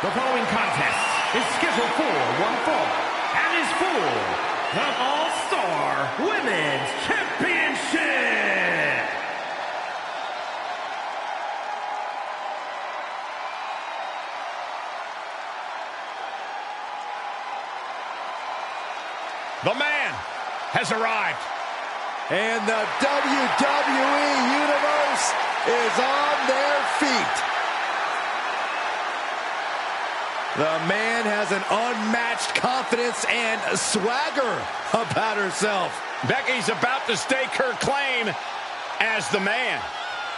The following contest is scheduled for one fall and is for the All-Star Women's Championship. The man has arrived. And the WWE Universe is on their feet. The man has an unmatched confidence and swagger about herself. Becky's about to stake her claim as the man.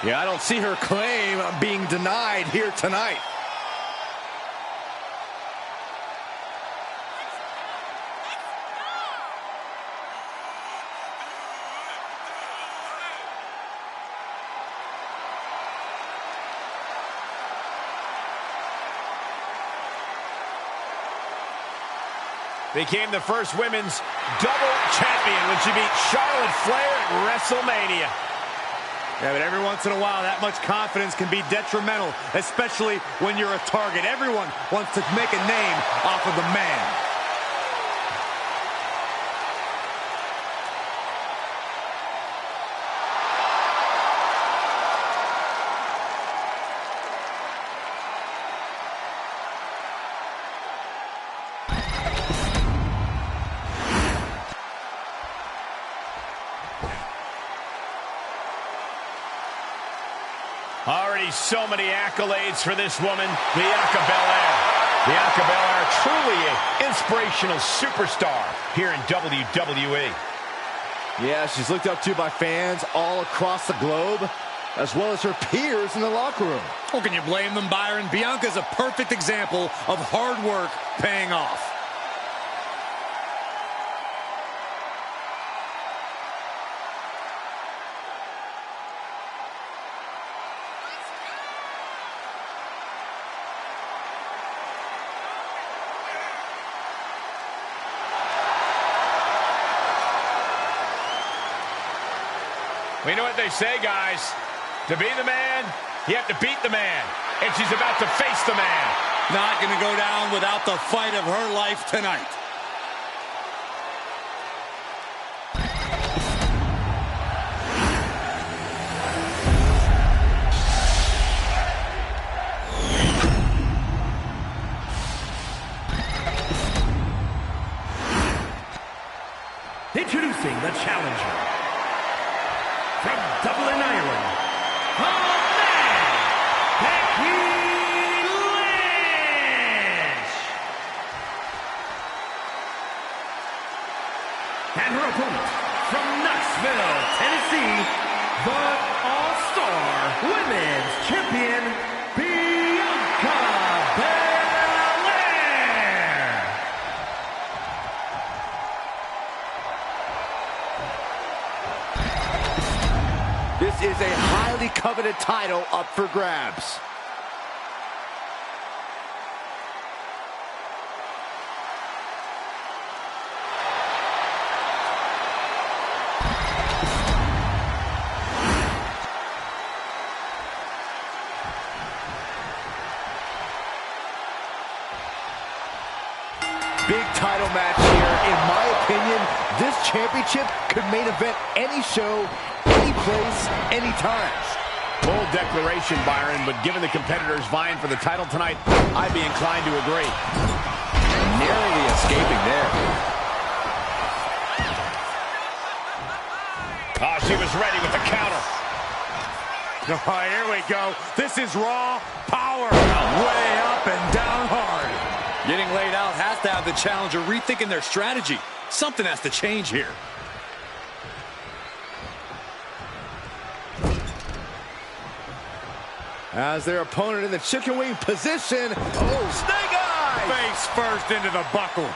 Yeah, I don't see her claim being denied here tonight. Became the first women's double champion when she beat Charlotte Flair at WrestleMania. Yeah, but every once in a while, that much confidence can be detrimental, especially when you're a target. Everyone wants to make a name off of the man. Already so many accolades for this woman, the Acw Tournament Ple, truly an inspirational superstar here in WWE. Yeah, she's looked up to by fans all across the globe, as well as her peers in the locker room. Oh, can you blame them, Byron? Bianca's a perfect example of hard work paying off. We know what they say, guys. To be the man, you have to beat the man. And she's about to face the man. Not going to go down without the fight of her life tonight. Introducing the challenger. From Dublin, Ireland, the man, Becky Lynch. And her opponent, from Knoxville, Tennessee, the All-Star Women's Champion, Bianca Belair. This is a highly coveted title up for grabs. Big title match here. In my opinion, this championship could main event any show, any place, anytime. Bold declaration, Byron, but given the competitors vying for the title tonight, I'd be inclined to agree. Narrowly escaping there. Oh, she was ready with the counter. Oh, here we go. This is raw power. Way up and down hard. Getting laid out has to have the challenger rethinking their strategy. Something has to change here. As their opponent in the chicken wing position. Oh, snake eye! Face first into the buckle.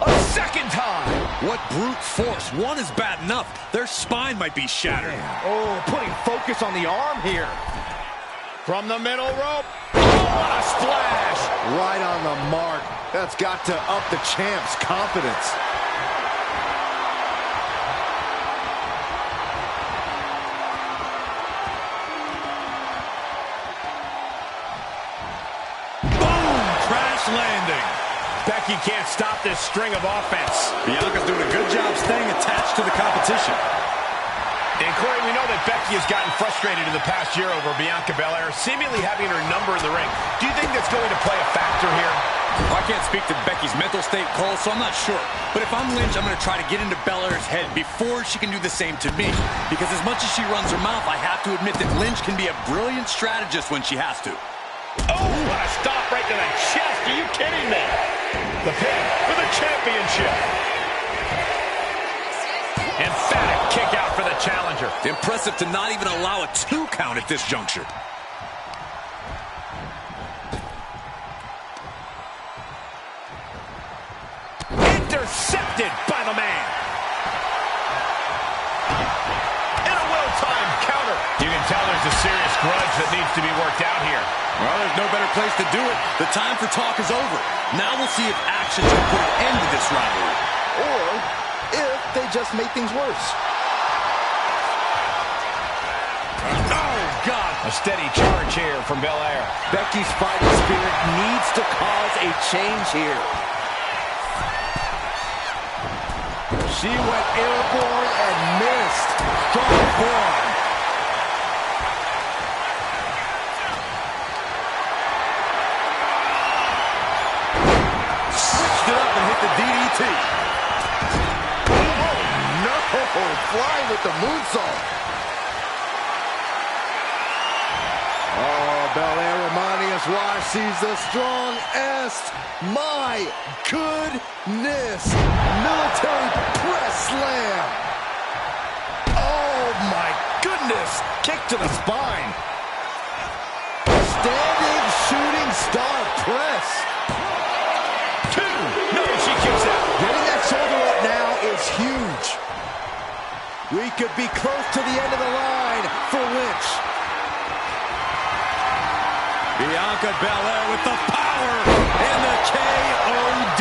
A second time! What brute force. One is bad enough. Their spine might be shattered. Oh, putting focus on the arm here. From the middle rope. Oh, what a splash! Right on the mark. That's got to up the champ's confidence. Becky can't stop this string of offense. Bianca's doing a good job staying attached to the competition. And Corey, we know that Becky has gotten frustrated in the past year over Bianca Belair, seemingly having her number in the ring. Do you think that's going to play a factor here? I can't speak to Becky's mental state, Cole, so I'm not sure. But if I'm Lynch, I'm going to try to get into Belair's head before she can do the same to me. Because as much as she runs her mouth, I have to admit that Lynch can be a brilliant strategist when she has to. Oh, what a stop right to the chest. Are you kidding me? The pin for the championship. Emphatic kick out for the challenger. Impressive to not even allow a 2 count at this juncture. Intercepted by the man. And a well-timed counter. You can tell there's a serious grudge that needs to be worked out here. Well, there's no better place to do it. The time for talk is over. Now we'll see if actions will put an end to this rivalry. Or if they just make things worse. Oh, God. A steady charge here from Belair. Becky's fighting spirit needs to cause a change here. She went airborne and missed. Strong form. Switched it up and hit the DDT. Oh, no. Flying with the moonsault. Oh, Belair reminding us why she's the strongest. My goodness. Military press slam. Oh, my goodness. Kick to the spine. Standing shooting star press. 2. No, she kicks out. Getting that shoulder up now is huge. We could be close to the end of the line for Lynch. Bianca Belair with the power and the KOD.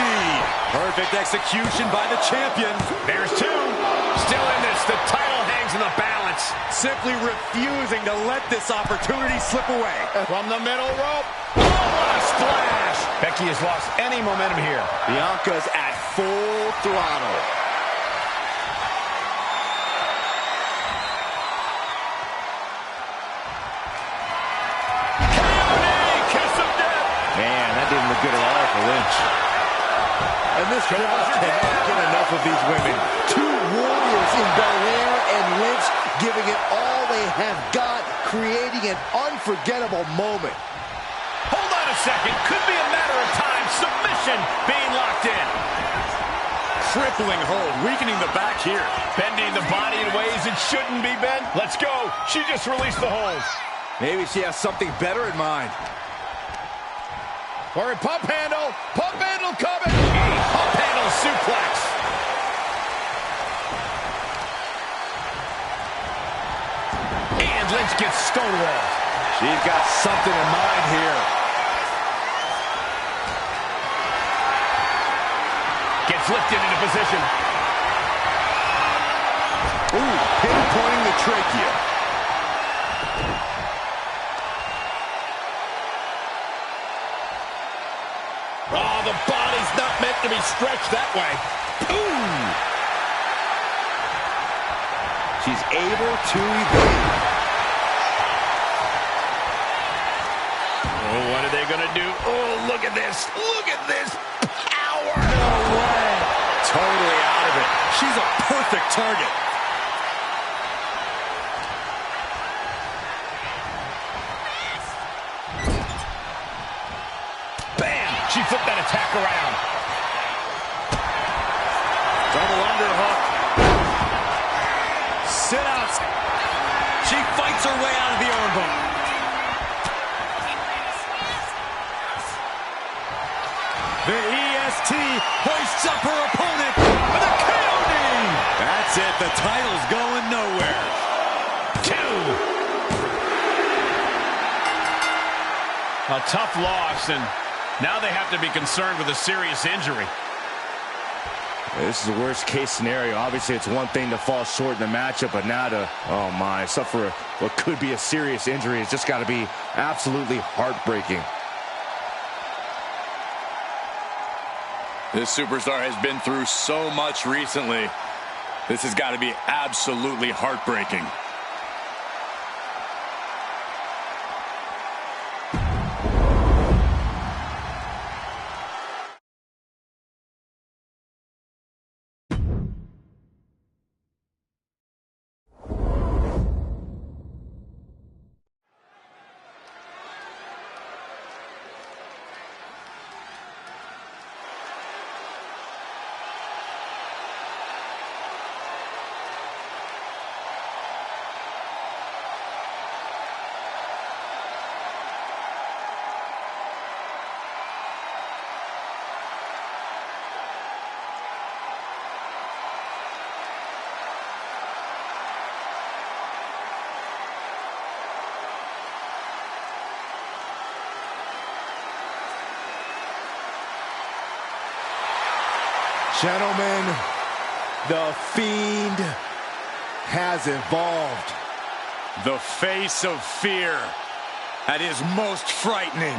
Perfect execution by the champion. There's 2. Still in this. The title hangs in the balance. Simply refusing to let this opportunity slip away. From the middle rope. Oh, what a splash. Becky has lost any momentum here. Bianca's at full throttle. Man, that didn't look good at all for Lynch. And this crowd cannot get enough of these women. 2 warriors in Belair and Lynch giving it all they have got, creating an unforgettable moment. Hold on a second. Could be a matter of time. Submission being locked in. Crippling hold, weakening the back here. Bending the body in ways it shouldn't be bent. Let's go. She just released the holds. Maybe she has something better in mind. Or a pump handle. Pump handle coming. Pump handle suplex. And Lynch gets stonewalled. She's got something in mind here. Gets lifted into position. Ooh, pinpointing the trachea. Oh, the body's not meant to be stretched that way. Boom! She's able to evade. Oh, what are they going to do? Oh, look at this. Look at this power. No way. Totally out of it. She's a perfect target. Bam! She flipped that attack around. Double underhook. Sit out. She fights her way out of the armbar. The EST hoists up her opponent with a KOD. That's it. The title's going nowhere. 2. A tough loss, and now they have to be concerned with a serious injury. This is the worst case scenario. Obviously, it's one thing to fall short in the matchup, but now to, oh my, suffer what could be a serious injury. It's just got to be absolutely heartbreaking. This superstar has been through so much recently. This has got to be absolutely heartbreaking. Gentlemen, the Fiend has evolved. The face of fear at his most frightening.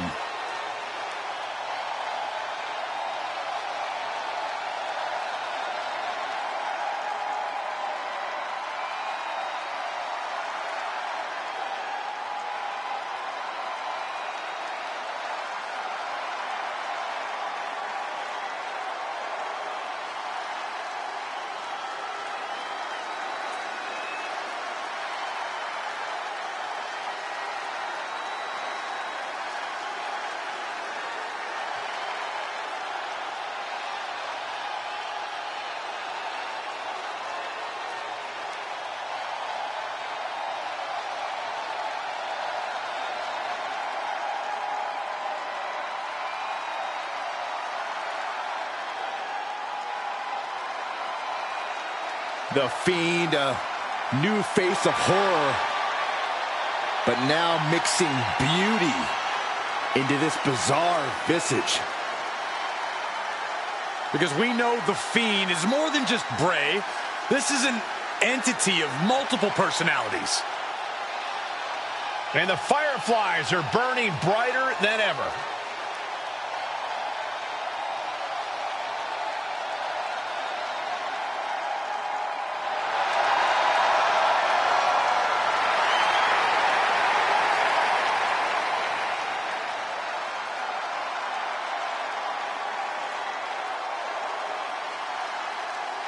The Fiend, a new face of horror, but now mixing beauty into this bizarre visage. Because we know the Fiend is more than just Bray. This is an entity of multiple personalities. And the Fireflies are burning brighter than ever.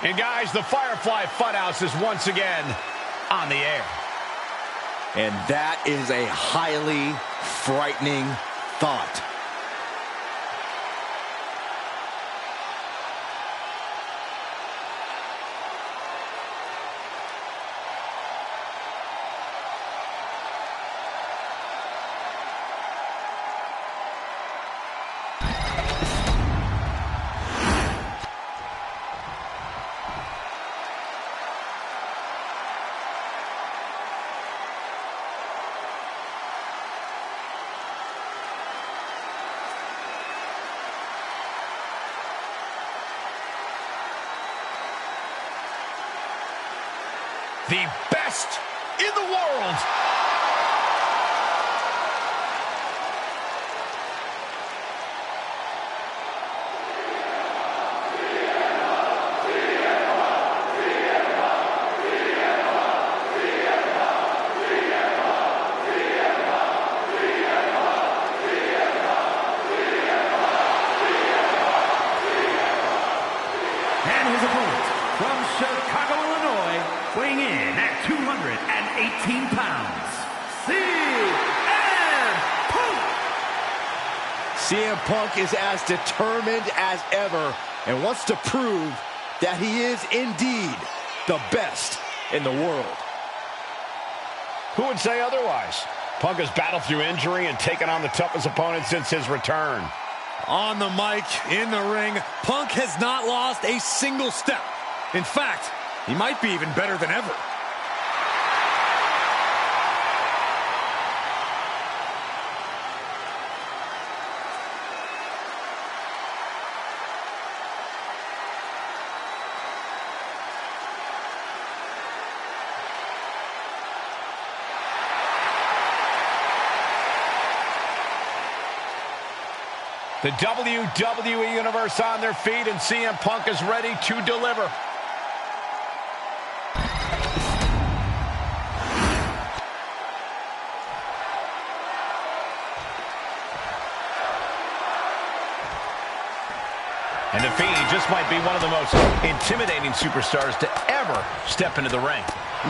And guys, the Firefly Funhouse is once again on the air. And that is a highly frightening thought. The best in the world. And his opponent from Chicago, Illinois, weighing in at 218 pounds, CM Punk. CM Punk is as determined as ever and wants to prove that he is indeed the best in the world. Who would say otherwise? Punk has battled through injury and taken on the toughest opponent since his return. On the mic, in the ring, Punk has not lost a single step. In fact, he might be even better than ever. The WWE Universe on their feet, and CM Punk is ready to deliver. And The Fiend just might be one of the most intimidating superstars to ever step into the ring.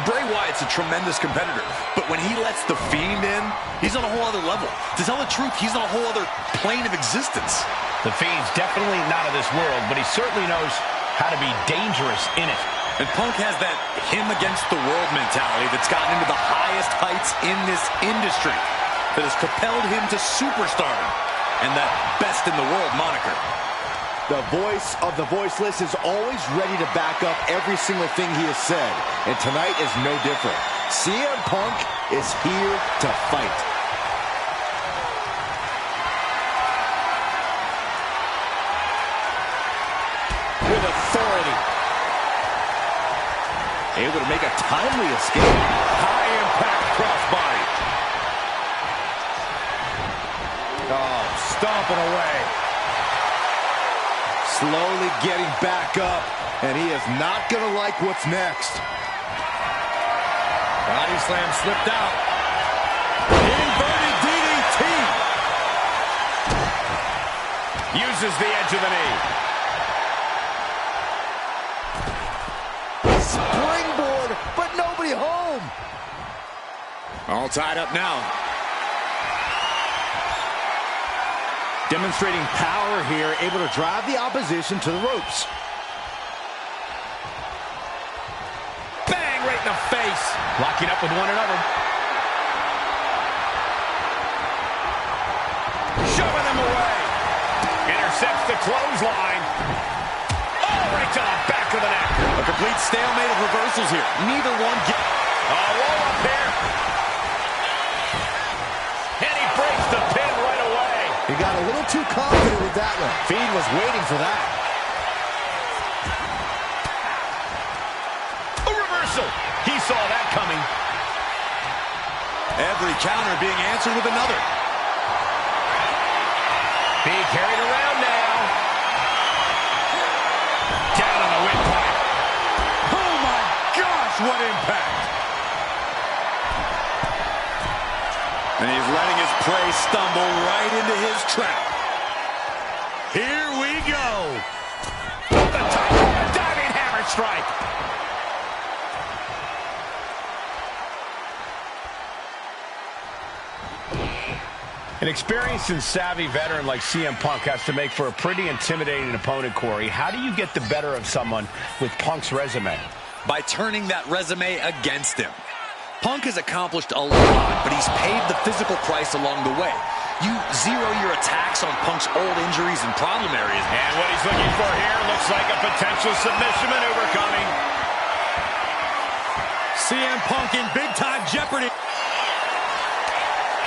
Bray Wyatt's a tremendous competitor, but when he lets The Fiend in, he's on a whole other level. To tell the truth, he's on a whole other plane of existence. The Fiend's definitely not of this world, but he certainly knows how to be dangerous in it. And Punk has that him-against-the-world mentality that's gotten into the highest heights in this industry, that has propelled him to superstardom and that best-in-the-world moniker. The voice of the voiceless is always ready to back up every single thing he has said, and tonight is no different. CM Punk is here to fight. With authority. Able to make a timely escape. High impact crossbody. Oh, stomping away. Slowly getting back up, and he is not going to like what's next. Body slam slipped out. Inverted DDT. Uses the edge of the knee. Springboard, but nobody home. All tied up now. Demonstrating power here, able to drive the opposition to the ropes. Bang, right in the face. Locking up with one another. Shoving them away. Intercepts the clothesline. Oh, right to the back of the neck. A complete stalemate of reversals here. Neither one Oh, roll up here. And he breaks the pin right away. He got a little too confident with that one. Fiend was waiting for that. A reversal. He saw that coming. Every counter being answered with another. Being carried around now. Down on the windpipe. Oh my gosh, what impact! And he's letting his prey stumble right into his trap. Here we go. The top of a diving hammer strike. An experienced and savvy veteran like CM Punk has to make for a pretty intimidating opponent, Corey. How do you get the better of someone with Punk's resume? By turning that resume against him. Punk has accomplished a lot, but he's paid the physical price along the way. You zero your attacks on Punk's old injuries and problem areas. And what he's looking for here looks like a potential submission maneuver coming. CM Punk in big-time jeopardy.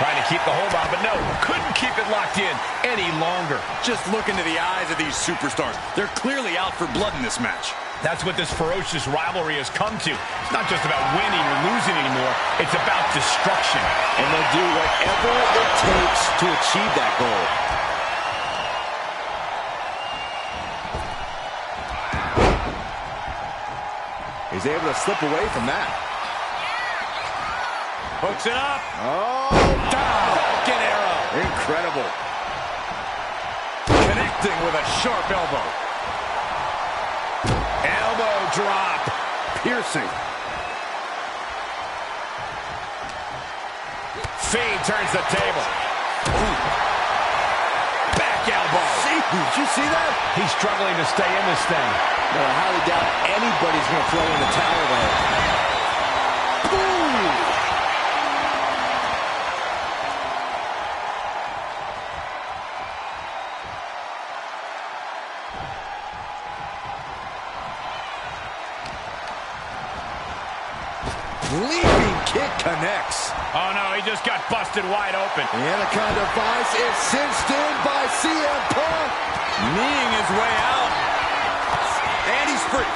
Trying to keep the hold on, but no, couldn't keep it locked in any longer. Just look into the eyes of these superstars. They're clearly out for blood in this match. That's what this ferocious rivalry has come to. It's not just about winning or losing anymore. It's about destruction. And they'll do whatever it takes to achieve that goal. He's able to slip away from that. Hooks it up. Oh, Down. Falcon arrow. incredible. Connecting with a sharp elbow. Elbow drop. Piercing. Fiend turns the table. Ooh. Back elbow. See, did you see that? He's struggling to stay in this thing. No, I highly doubt anybody's going to throw in the towel, though. Leaping kick connects. Oh, no, he just got busted wide open. The Anaconda Vice is cinched in by CM Punk. Kneeing his way out. And he's free.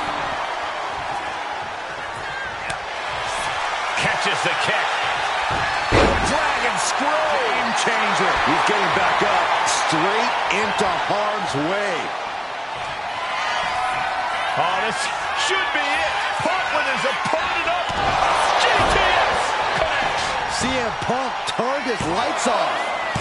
Catches the kick. Dragon screw. Game changer. He's getting back up, straight into harm's way. Oh, this should be it. Punk with his opponent up. GTS connects. CM Punk turned his lights off.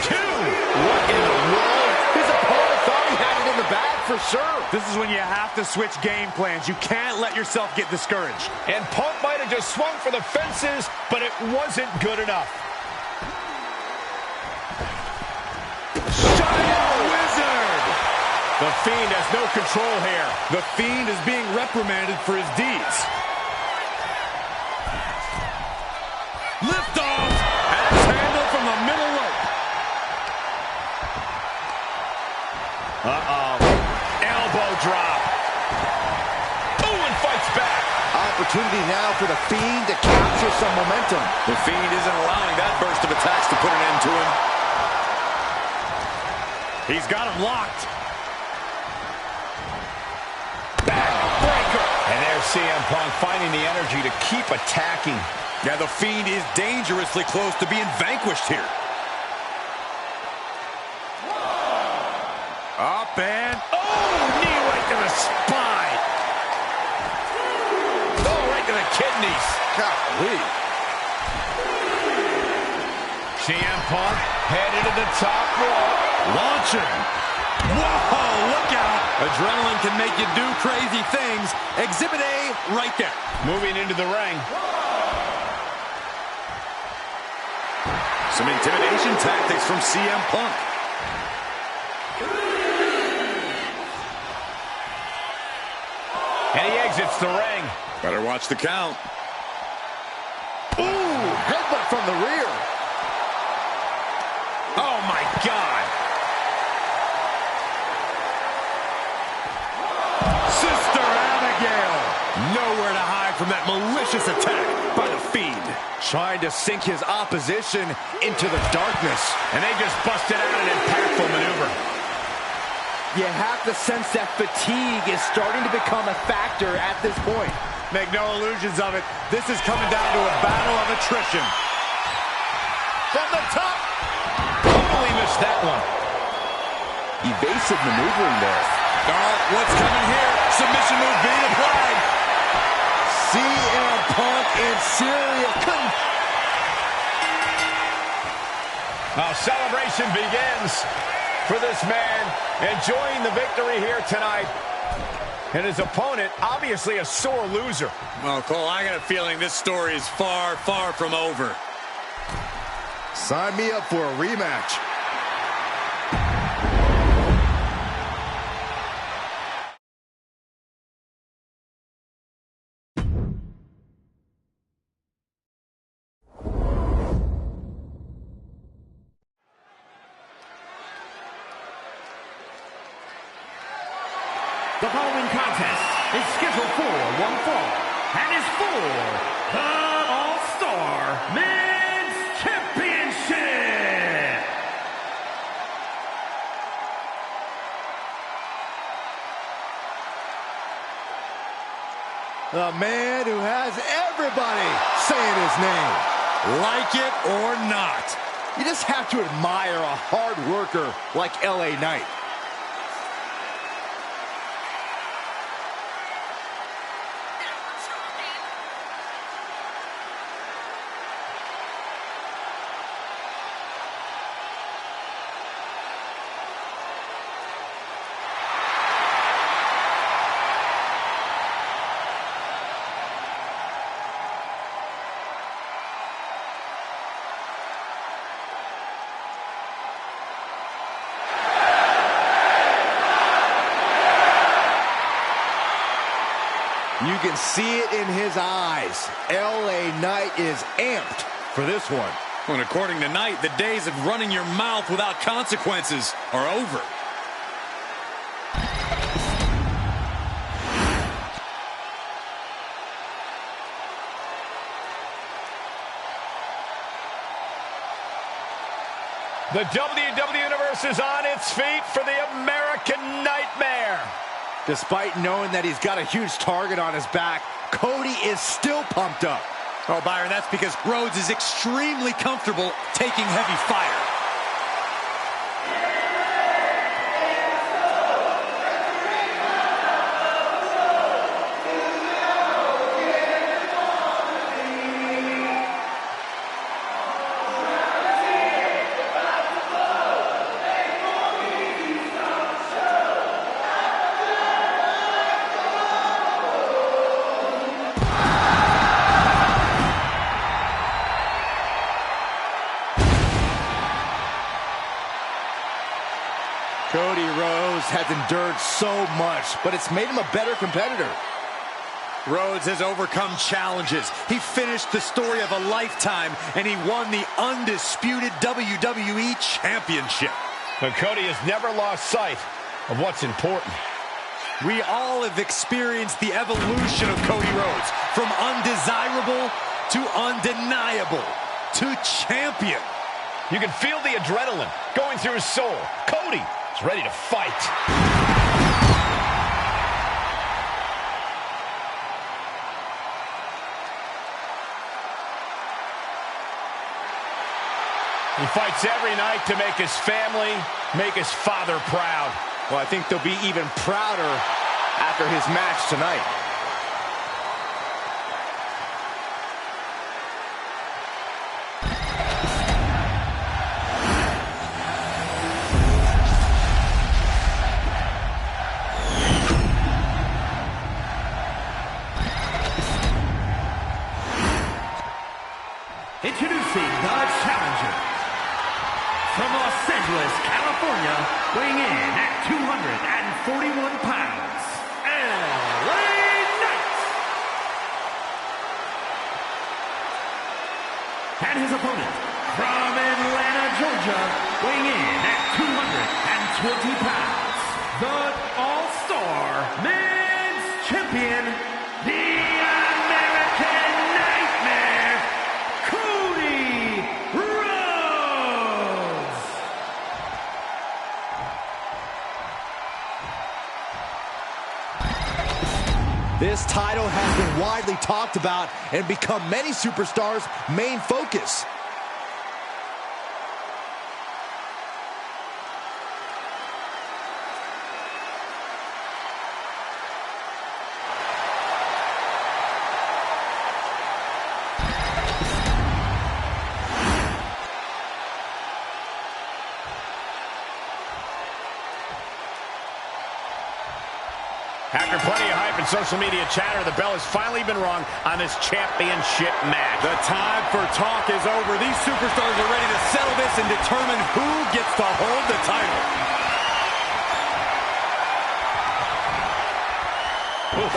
2. What in the world? His opponent thought he had it in the bag for sure. This is when you have to switch game plans. You can't let yourself get discouraged. And Punk might have just swung for the fences, but it wasn't good enough. The Fiend has no control here. The Fiend is being reprimanded for his deeds. Lift off. And handled from the middle rope. Uh-oh. Elbow drop. Ooh, and fights back. Opportunity now for the Fiend to capture some momentum. The Fiend isn't allowing that burst of attacks to put an end to him. He's got him locked. And there's CM Punk finding the energy to keep attacking. Yeah, the Fiend is dangerously close to being vanquished here. Up and... oh, knee right to the spine. Oh, right to the kidneys. Golly. CM Punk headed to the top rope. Launching. Whoa, look out. Adrenaline can make you do crazy things. Exhibit A right there. Moving into the ring. Some intimidation tactics from CM Punk. And he exits the ring. Better watch the count. Ooh, headbutt from the rear. Oh, my God. Sister Abigail. Nowhere to hide from that malicious attack by the Fiend. Trying to sink his opposition into the darkness. And they just busted out an impactful maneuver. You have to sense that fatigue is starting to become a factor at this point. Make no illusions of it. This is coming down to a battle of attrition. From the top. Totally missed that one. Evasive maneuvering there. Oh, what's coming here? Submission move being applied. CM Punk in serious couldn't. Now celebration begins for this man, enjoying the victory here tonight. And his opponent, obviously a sore loser. Well, Cole, I got a feeling this story is far, far from over. Sign me up for a rematch. The following contest is scheduled for one fall and is for the All-Star Men's Championship. The man who has everybody saying his name. Like it or not. You just have to admire a hard worker like LA Knight. You can see it in his eyes. LA Knight is amped for this one. And according to Knight, the days of running your mouth without consequences are over. The WWE Universe is on its feet for the American Nightmare. Despite knowing that he's got a huge target on his back, Cody is still pumped up. Oh, Byron, that's because Rhodes is extremely comfortable taking heavy fire. Cody Rhodes has endured so much, but it's made him a better competitor. Rhodes has overcome challenges. He finished the story of a lifetime, and he won the undisputed WWE Championship. But Cody has never lost sight of what's important. We all have experienced the evolution of Cody Rhodes, from undesirable to undeniable to champion. You can feel the adrenaline going through his soul. Cody is ready to fight. He fights every night to make his family, make his father proud. Well, I think they'll be even prouder after his match tonight. Introducing the challenger, from Los Angeles, California, weighing in at 241 pounds, LA Knight. And his opponent, from Atlanta, Georgia, weighing in at 220 pounds, the All-Star Men's Champion, the American Nightmare, Cody Rhodes. This title has been widely talked about and become many superstars' main focus. After plenty of hype and social media chatter, the bell has finally been rung on this championship match. The time for talk is over. These superstars are ready to settle this and determine who gets to hold the title. Oh.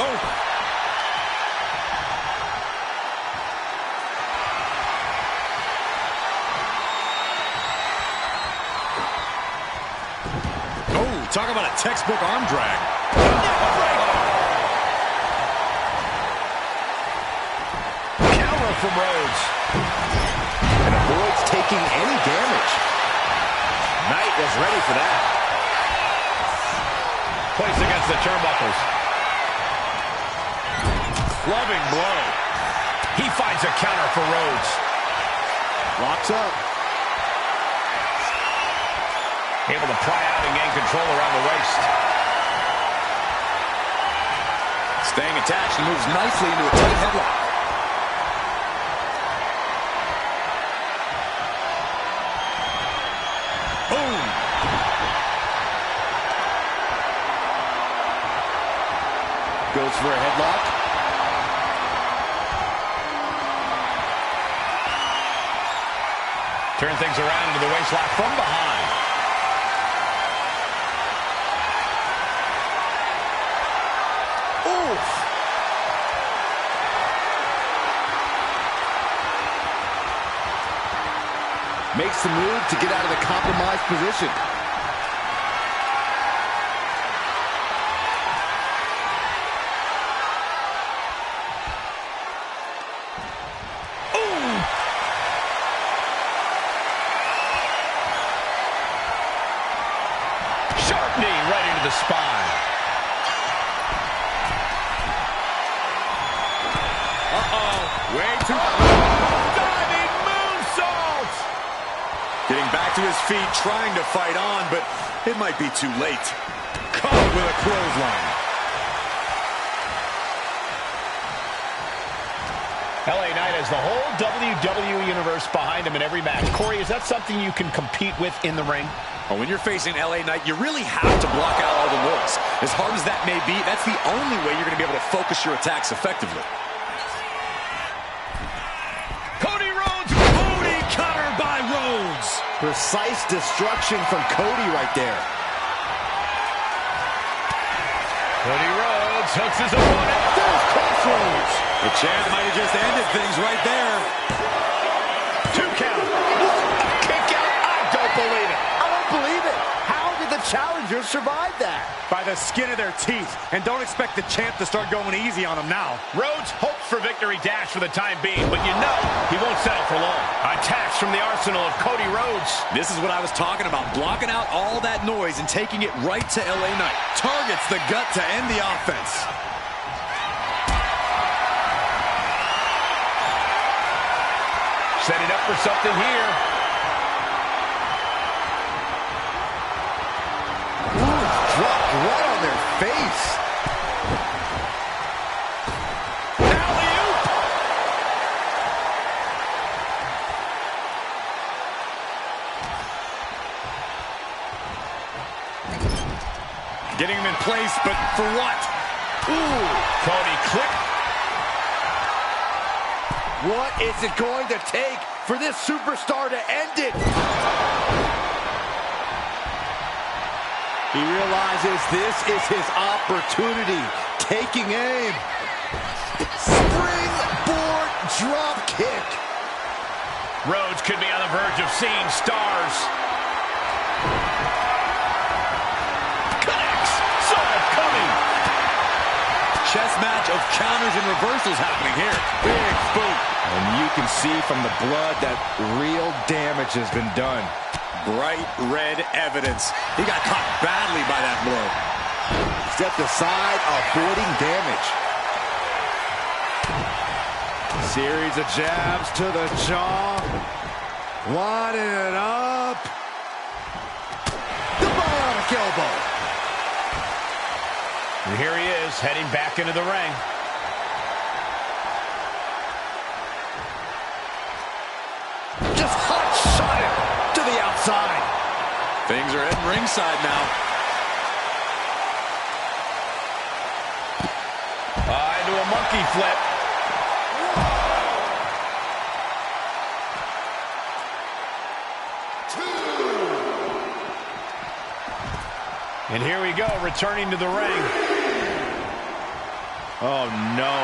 Oh, talk about a textbook arm drag. Counter from Rhodes. And avoids taking any damage. Knight was ready for that. Placed against the turnbuckles. Clubbing blow. He finds a counter for Rhodes. Locks up. Able to pry out and gain control around the waist. Staying attached and moves nicely into a tight headlock. Boom! Goes for a headlock. Turn things around into the waistlock from behind. Oof! Makes the move to get out of the compromised position. Sharp knee right into the spine. Uh-oh. Way too... Diving moonsault! Getting back to his feet, trying to fight on, but it might be too late. Caught with a clothesline. LA Knight has the whole WWE Universe behind him in every match. Corey, is that something you can compete with in the ring? Well, when you're facing LA Knight, you really have to block out all the noise. As hard as that may be, that's the only way you're going to be able to focus your attacks effectively. Cody Rhodes! Cody countered by Rhodes! Precise destruction from Cody right there. Cody Rhodes hooks his opponent. There's Crossroads. The champ might have just ended things right there. 2 count. A kick out. I don't believe it. I don't believe it. How did the challengers survive that? By the skin of their teeth. And don't expect the champ to start going easy on him now. Rhodes hopes for victory dash for the time being, but you know he won't settle for long. Attacks from the arsenal of Cody Rhodes. This is what I was talking about, blocking out all that noise and taking it right to LA Knight. Targets the gut to end the offense. Setting up for something here. Ooh, dropped right on their face. Alley-oop. Getting him in place, but for what? Ooh, Cody clipped. What is it going to take for this superstar to end it? He realizes this is his opportunity. Taking aim. Springboard drop kick. Rhodes could be on the verge of seeing stars. Connects. Saw it coming. Chess match of counters and reversals happening here. Big boot. And you can see from the blood that real damage has been done. Bright red evidence. He got caught badly by that blow. Stepped aside, avoiding damage. Series of jabs to the jaw. Winding it up. The bionic elbow. And here he is, heading back into the ring. Just hot shot it to the outside. Things are heading ringside now. Into a monkey flip. And here we go, returning to the ring. Oh, no.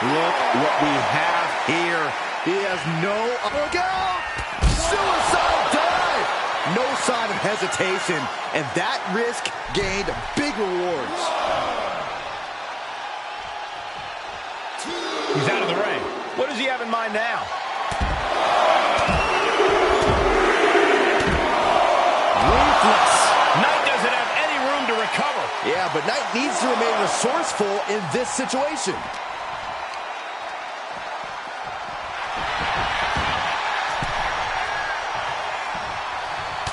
Look what we have here. He has no... Look out! Suicide dive! No sign of hesitation, and that risk gained big rewards. He's out of the ring. What does he have in mind now? Ruthless. Knight doesn't have any room to recover. Yeah, but Knight needs to remain resourceful in this situation.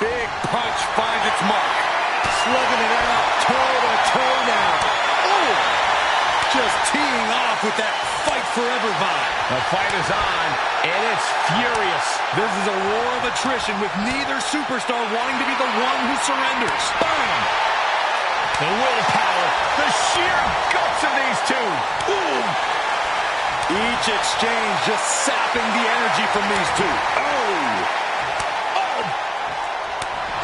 Big punch finds its mark. Slugging it out, toe-to-toe now. Ooh! Just teeing off with that fight forever vibe. The fight is on, and it's furious. This is a war of attrition with neither superstar wanting to be the one who surrenders. Bam! The willpower, the sheer guts of these two. Boom! Each exchange just sapping the energy from these two.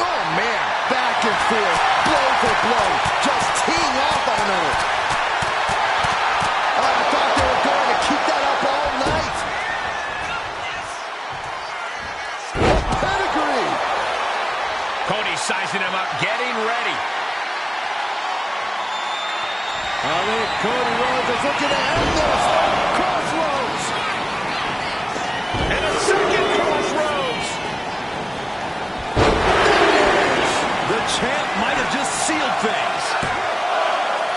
Oh, man. Back and forth, blow for blow. Just teeing off on another. I thought they were going to keep that up all night. What pedigree! Cody sizing him up, getting ready. I think Cody Rhodes is looking to end this. Crossroads! And a second crossroads! The champ might have just sealed things.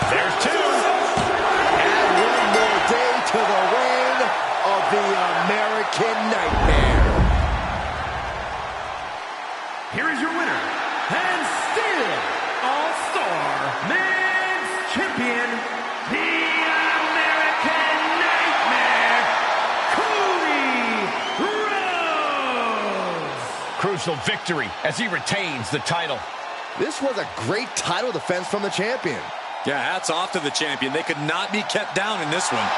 There's two. Add one more day to the reign of the personal victory as he retains the title. This was a great title defense from the champion. Yeah, hats off to the champion. They could not be kept down in this one.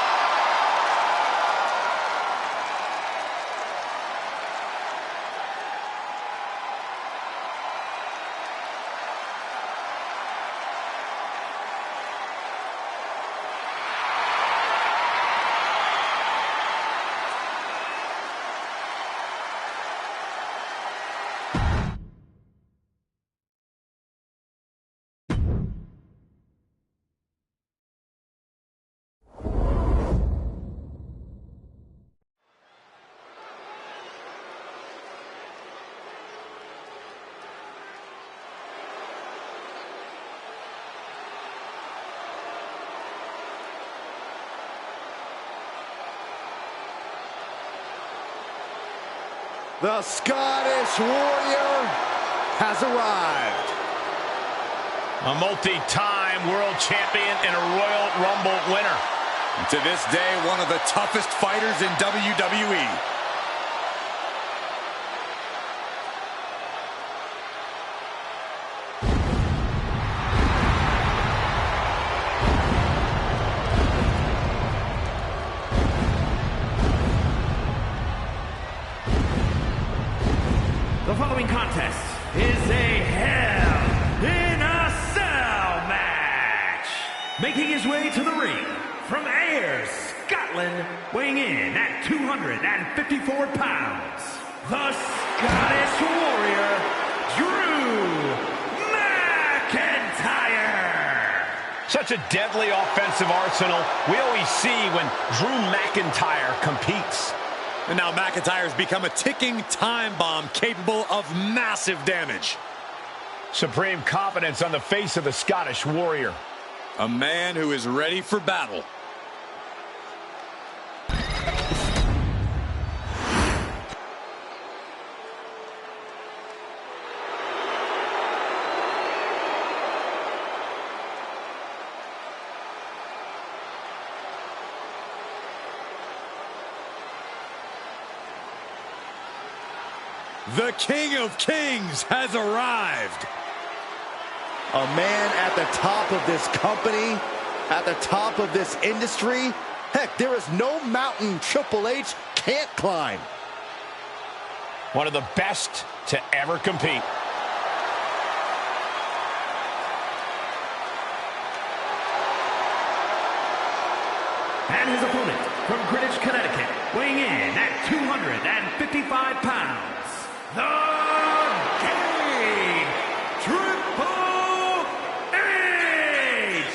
The Scottish Warrior has arrived. A multi-time world champion and a Royal Rumble winner. And to this day, one of the toughest fighters in WWE. The following contest is a Hell in a Cell match. Making his way to the ring from Ayr, Scotland, weighing in at 254 pounds, the Scottish Warrior, Drew McIntyre. Such a deadly offensive arsenal we always see when Drew McIntyre competes. And now McIntyre's become a ticking time bomb capable of massive damage. Supreme confidence on the face of the Scottish Warrior. A man who is ready for battle. The King of Kings has arrived. A man at the top of this company, at the top of this industry. Heck, there is no mountain Triple H can't climb. One of the best to ever compete. And his opponent from Greenwich, Connecticut, weighing in at 255 pounds, the King, Triple H!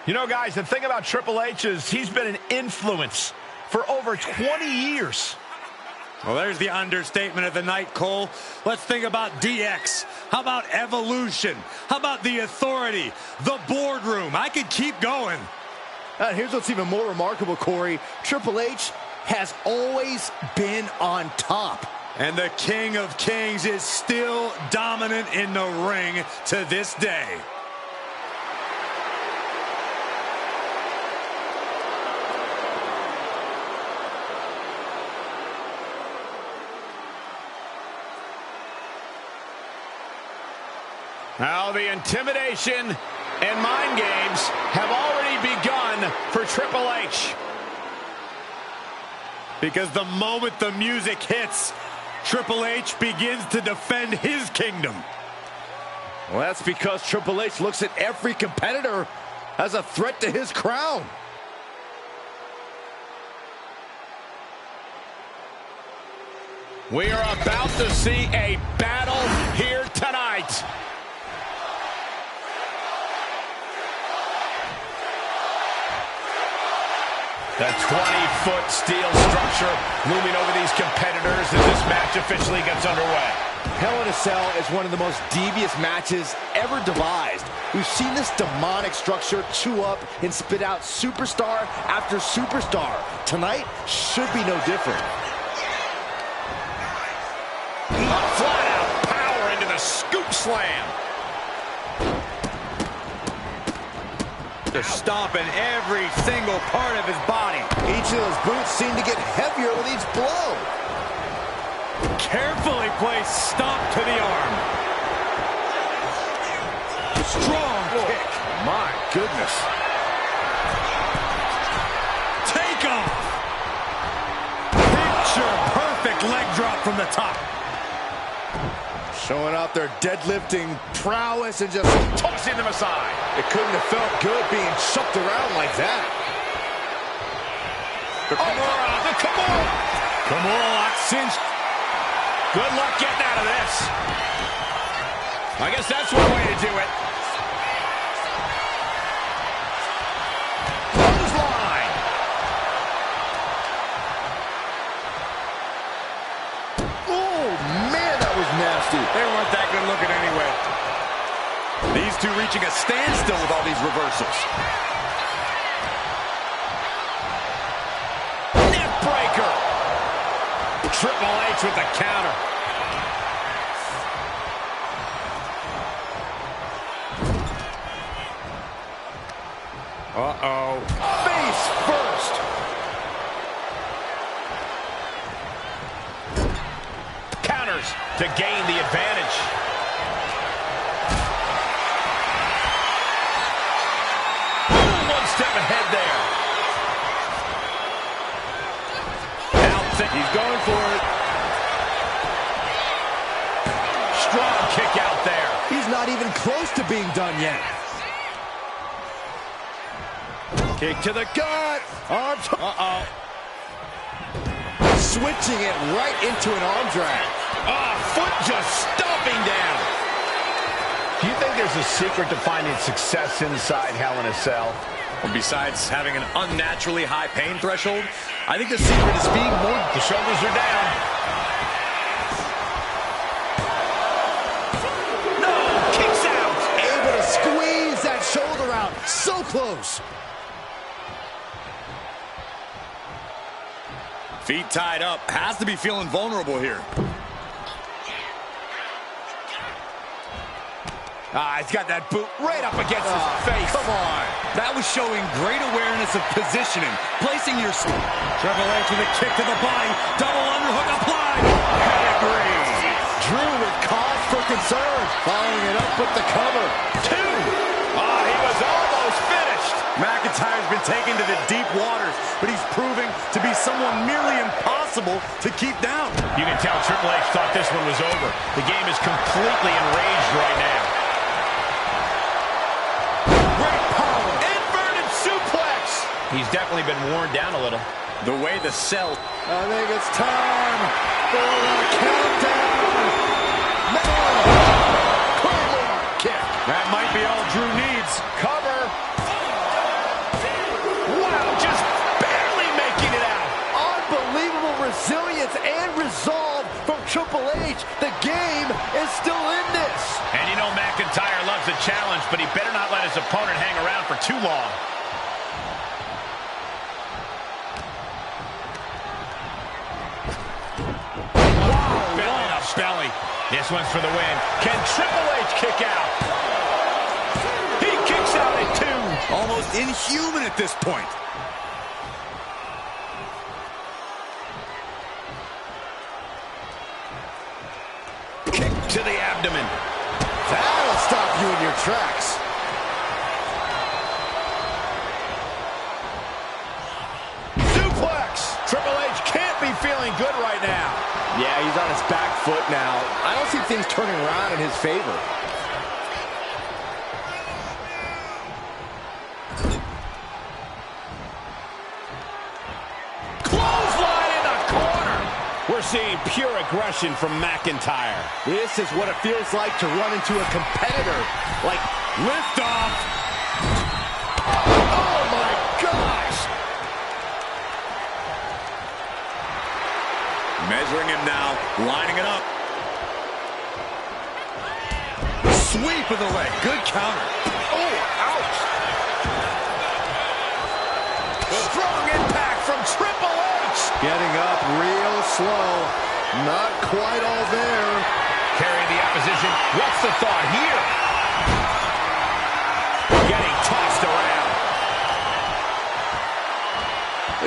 You know, guys, the thing about Triple H is he's been an influence for over 20 years. Well, there's the understatement of the night, Cole. Let's think about DX. How about Evolution? How about the Authority? The Boardroom? I could keep going. And here's what's even more remarkable, Corey. Triple H has always been on top. And the King of Kings is still dominant in the ring to this day. Now the intimidation and mind games have already begun for Triple H. Because the moment the music hits, Triple H begins to defend his kingdom. Well, that's because Triple H looks at every competitor as a threat to his crown. We are about to see a battle here tonight. The 20-foot steel structure looming over these competitors as this match officially gets underway. Hell in a Cell is one of the most devious matches ever devised. We've seen this demonic structure chew up and spit out superstar after superstar. Tonight should be no different. A flat-out power into the scoop slam. They're stomping every single part of his body. Each of those boots seem to get heavier with each blow. Carefully placed stomp to the arm. Strong kick. My goodness. Take off. Picture perfect leg drop from the top. Showing off their deadlifting prowess and just Tossing them aside. it couldn't have felt good being shoved around like that. The Kimura. Kimura lock cinched. Good luck getting out of this. I guess that's one way to do it. Clothesline. Oh, man, that was nasty. They weren't that good looking anyway. These two reaching a standstill with all these reversals. Neck breaker. Triple H with the counter. Uh-oh. Face first. Counters to gain the advantage. One step ahead there. He's going for it. Strong kick out there. He's not even close to being done yet. Kick to the gut. Arms. Switching it right into an arm drag. Foot just stomping down. Do you think there's a secret to finding success inside Hell in a Cell? Well, besides having an unnaturally high pain threshold, I think the secret is being more... The shoulders are down. No! Kicks out! Able to squeeze that shoulder out. So close. Feet tied up. Has to be feeling vulnerable here. He's got that boot right up against his face. Come on. That was showing great awareness of positioning. Placing your... Triple H with a kick to the body. Double underhook applied. Pedigree. Drew with cause for concern. Following it up with the cover. 2. He was almost finished. McIntyre's been taken to the deep waters, but he's proving to be someone nearly impossible to keep down. You can tell Triple H thought this one was over. The game is completely enraged right now. Great power. Inverted suplex. He's definitely been worn down a little. The way the Cell... I think it's time for the countdown. Kick. That might be all Drew needs. Cover. Wow, just barely making it out. Unbelievable resilience and resolve from Triple H. The game is still in this. And you know McIntyre loves a challenge, but he better not let his opponent hang around for too long. Wow, belly to belly. This one's for the win. Can Triple H kick out? He kicks out at 2. Almost inhuman at this point. Kick to the abdomen. That'll stop you in your tracks. Suplex. Triple H can't be feeling good right now. Yeah, he's on his back foot now. I don't see things turning around in his favor. Clothesline in the corner. We're seeing pure aggression from McIntyre. This is what it feels like to run into a competitor. Like Liftoff. Oh, my gosh. Measuring him now, lining it up. Sweep of the leg, good counter. Oh, ouch. Strong impact from Triple H. getting up real slow. Not quite all there. Carrying the opposition. What's the thought here? Getting tossed around.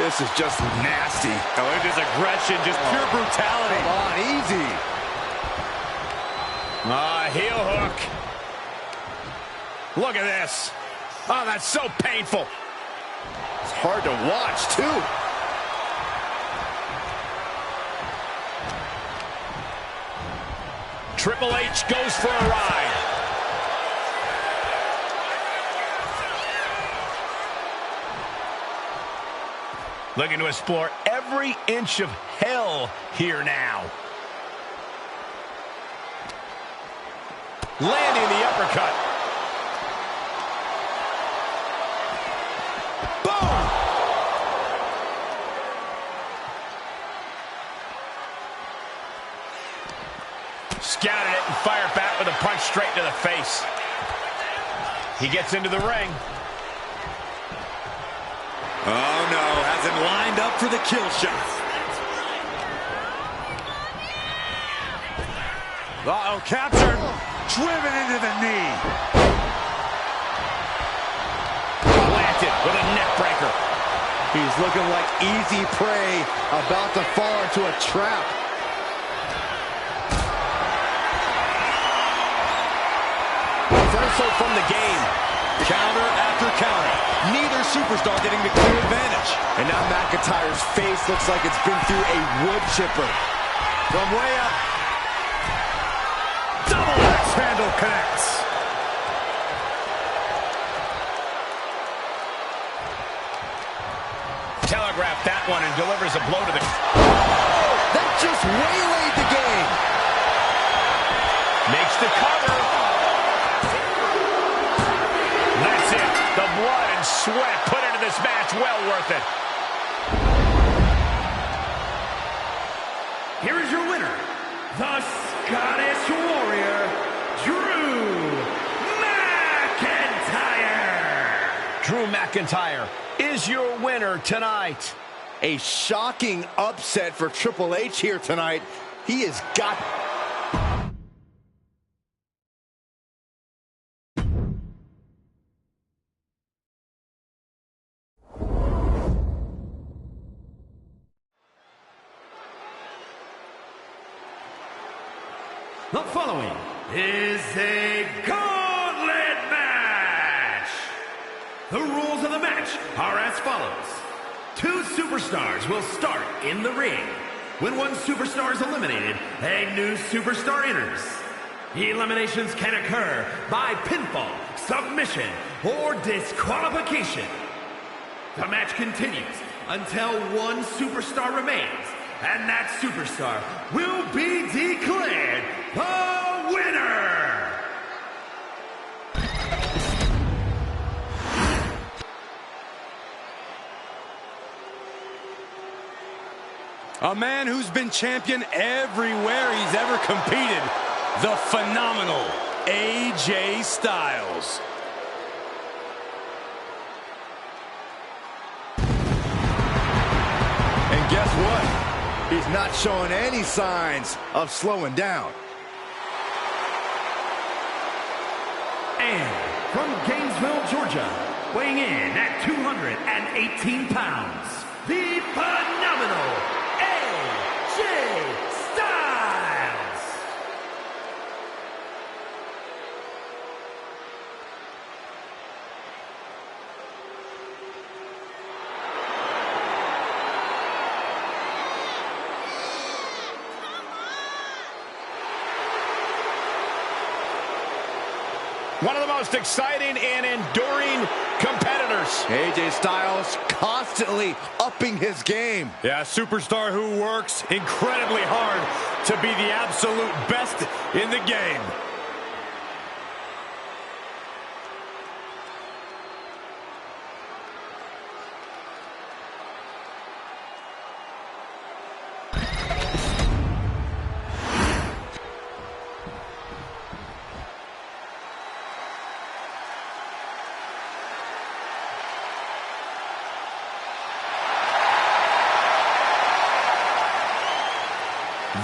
This is just nasty. Oh, look at this aggression, just pure brutality. Come on, easy. Heel hook. Look at this. Oh, that's so painful. It's hard to watch, too. Triple H goes for a ride. Looking to explore every inch of hell here now. Landing the uppercut. Boom! Scouted it and fired back with a punch straight to the face. He gets into the ring. Oh, no, has it lined up for the kill shot. Uh-oh, captured. Driven into the knee. Planted with a neck breaker. He's looking like easy prey, about to fall into a trap. Reversal from the game. Counter after counter. Neither superstar getting the clear advantage. And now McIntyre's face looks like it's been through a wood chipper. From way up. Double axe handle connects. Telegraphed that one and delivers a blow to the... Oh, that just waylaid the game. Makes the cover. That's it. The blood and sweat put into this match. Well worth it. Here is your winner, the Scottish Warrior, Drew McIntyre. Drew McIntyre is your winner tonight. A shocking upset for Triple H here tonight. He has got... The following is a gauntlet match. The rules of the match are as follows. 2 superstars will start in the ring. When one superstar is eliminated, a new superstar enters. Eliminations can occur by pinfall, submission, or disqualification. The match continues until one superstar remains, and that superstar will be declared the winner! A man who's been champion everywhere he's ever competed. The phenomenal AJ Styles. And guess what? He's not showing any signs of slowing down. And from Gainesville, Georgia, weighing in at 218 pounds, the phenomenal AJ Styles. One of the most exciting and enduring competitors. AJ Styles constantly upping his game. Yeah, a superstar who works incredibly hard to be the absolute best in the game.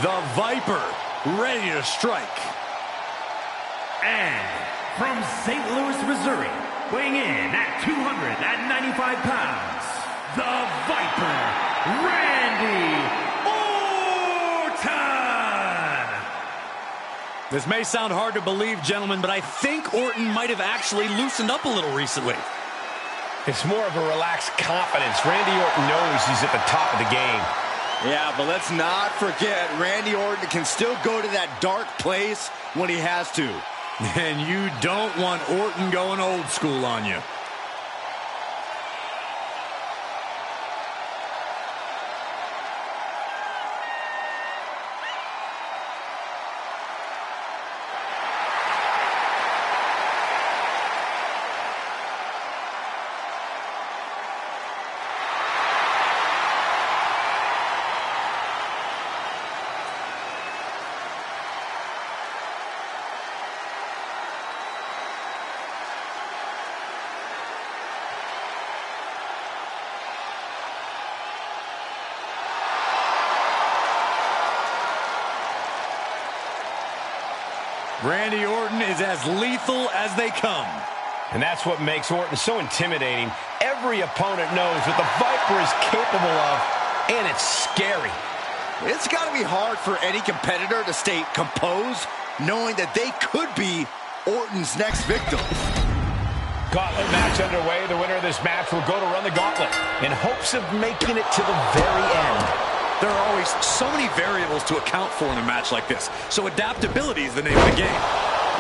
The Viper, ready to strike. And from St. Louis, Missouri, weighing in at 295 pounds, the Viper, Randy Orton! This may sound hard to believe, gentlemen, but I think Orton might have actually loosened up a little recently. It's more of a relaxed confidence. Randy Orton knows he's at the top of the game. Yeah, but let's not forget, Randy Orton can still go to that dark place when he has to. And you don't want Orton going old school on you. Randy Orton is as lethal as they come. And that's what makes Orton so intimidating. Every opponent knows what the Viper is capable of, and it's scary. It's got to be hard for any competitor to stay composed, knowing that they could be Orton's next victim. Gauntlet match underway. The winner of this match will go to run the gauntlet in hopes of making it to the very end. There are always so many variables to account for in a match like this, so adaptability is the name of the game.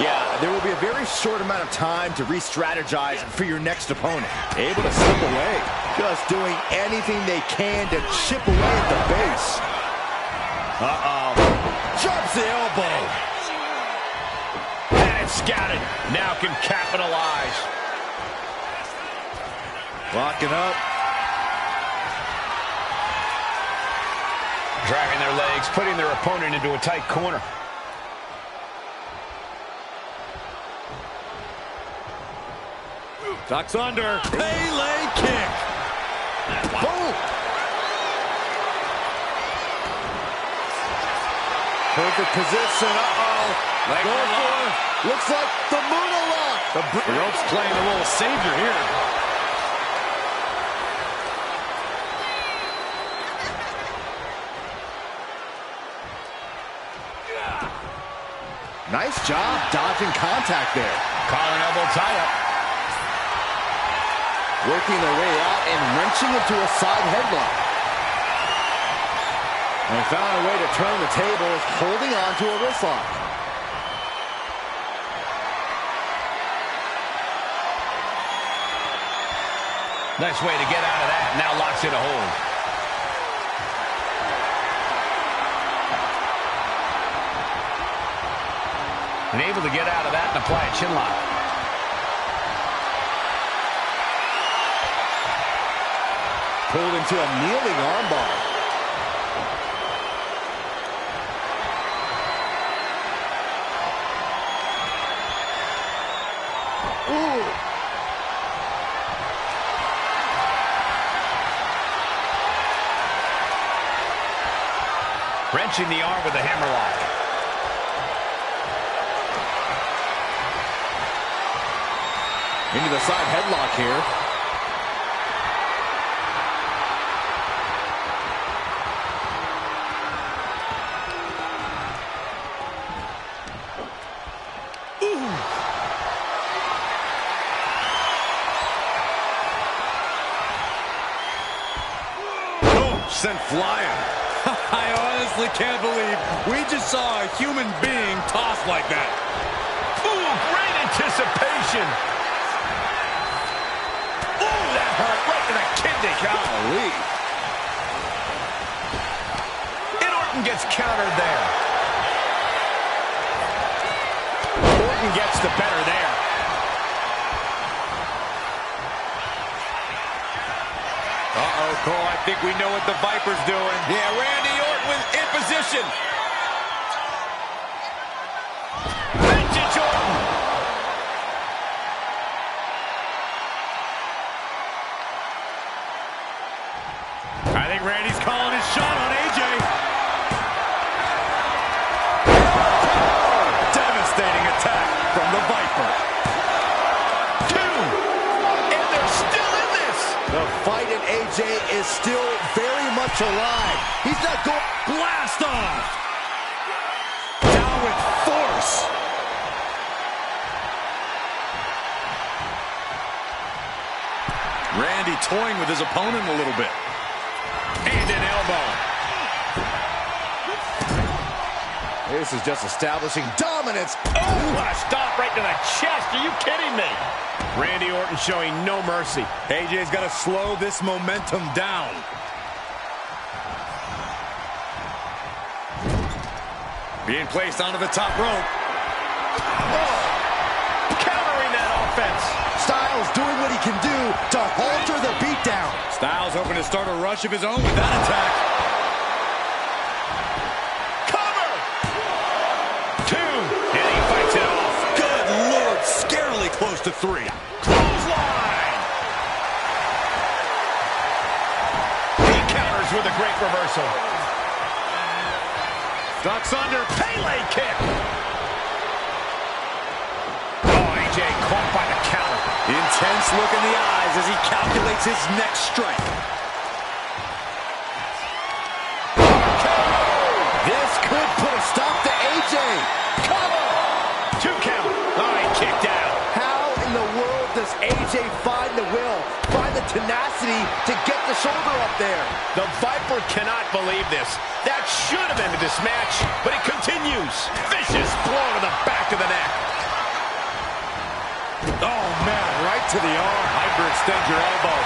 Yeah, there will be a very short amount of time to re-strategize for your next opponent. Able to slip away, just doing anything they can to chip away at the base. Uh-oh. Jumps the elbow. And it's scouted. Now can capitalize. Locking up. Dragging their legs, putting their opponent into a tight corner. Ducks under. Pele kick. Boom. Perfect position. Uh-oh. Go for it. Looks like the Moonalock. The rope's playing a little savior here. Nice job dodging contact there. Collar and elbow tie-up. Working their way out and wrenching into a side headlock. And they found a way to turn the tables, holding on to a wrist lock. Nice way to get out of that. Now locks in a hold. And able to get out of that and apply a chin lock. Pulled into a kneeling armbar. Ooh. Wrenching the arm with a hammerlock. Into the side headlock here. Sent flying. I honestly can't believe we just saw a human being tossed like that. Ooh, great anticipation. Ooh, that hurt right to the kidney. Golly. And Orton gets countered there. Orton gets the better there. Uh-oh, Cole, I think we know what the Viper's doing. Yeah, Randy Orton in position. Vintage Orton. I think Randy's calling his shot on AJ. Devastating attack from the Viper. Two. And they're still in this. The fight in AJ is still very much alive. He's not going... Blast off! Down with force! Randy toying with his opponent a little bit. And an elbow. This is just establishing dominance. Oh, what a stop right to the chest. Are you kidding me? Randy Orton showing no mercy. AJ's got to slow this momentum down. Being placed onto the top rope. Oh, countering that offense. Styles doing what he can do to alter the beatdown. Styles hoping to start a rush of his own with that attack. Cover! 2. And he fights it off. Good Lord, scarily close to 3. Clothesline! He counters with a great reversal. Ducks under, Pele kick. Oh, AJ caught by the counter. Intense look in the eyes as he calculates his next strike. This could put a stop to AJ. Cover! 2 count. Oh, he kicked out. How in the world does AJ find the will, find the tenacity to get the shoulder up there? The Viper cannot believe this. That should have ended this match, but it continues. Vicious blow to the back of the neck. Oh, man, right to the arm. Hyperextend your elbow.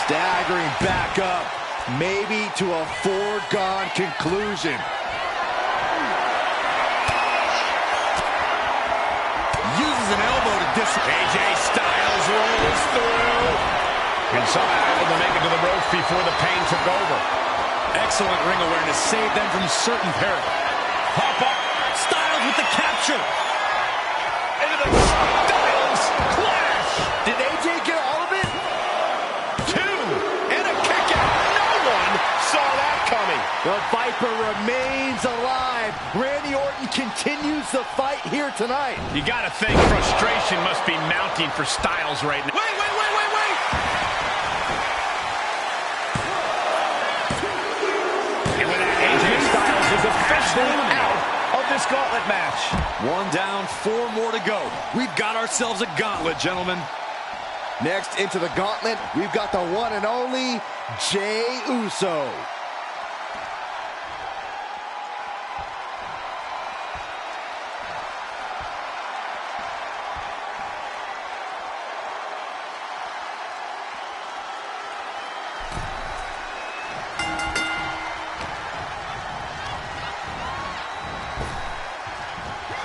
Staggering back up, maybe to a foregone conclusion. Uses an elbow to AJ Styles rolls through. And somehow able to make it to the ropes before the pain took over. excellent ring awareness saved them from certain peril. Hop up. Styles with the capture. Into the Styles clash. Did AJ get all of it? 2. And a kick out. No one saw that coming. The Viper remains alive. Randy Orton continues the fight here tonight. You got to think frustration must be mounting for Styles right now. Wait. And with that, AJ Styles is officially out of this gauntlet match. 1 down, 4 more to go. We've got ourselves a gauntlet, gentlemen. Next into the gauntlet, we've got the one and only Jey Uso.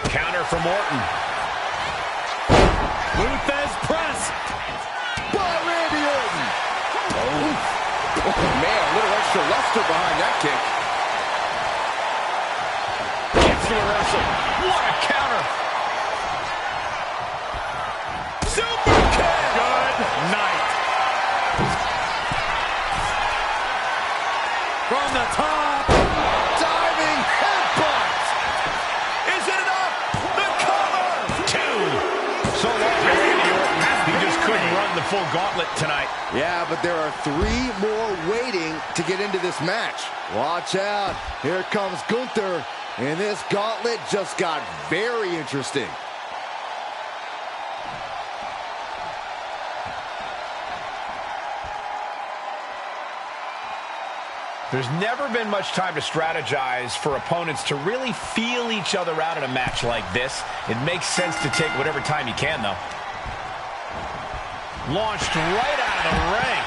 Counter from Orton. Luthez press. By Randy Orton. Oh, man, a little extra luster behind that kick. Gets the reversal. What a counter. Super kick. Good night. From the top. Diving headbutt. Is it enough? The cover. 2. So long for Randy Orton. He just couldn't run the full gauntlet tonight. Yeah, but there are 3 more waiting to get into this match. Watch out. Here comes Gunther. And this gauntlet just got very interesting. There's never been much time to strategize for opponents to really feel each other out in a match like this. It makes sense to take whatever time you can, though. Launched right out of the ring.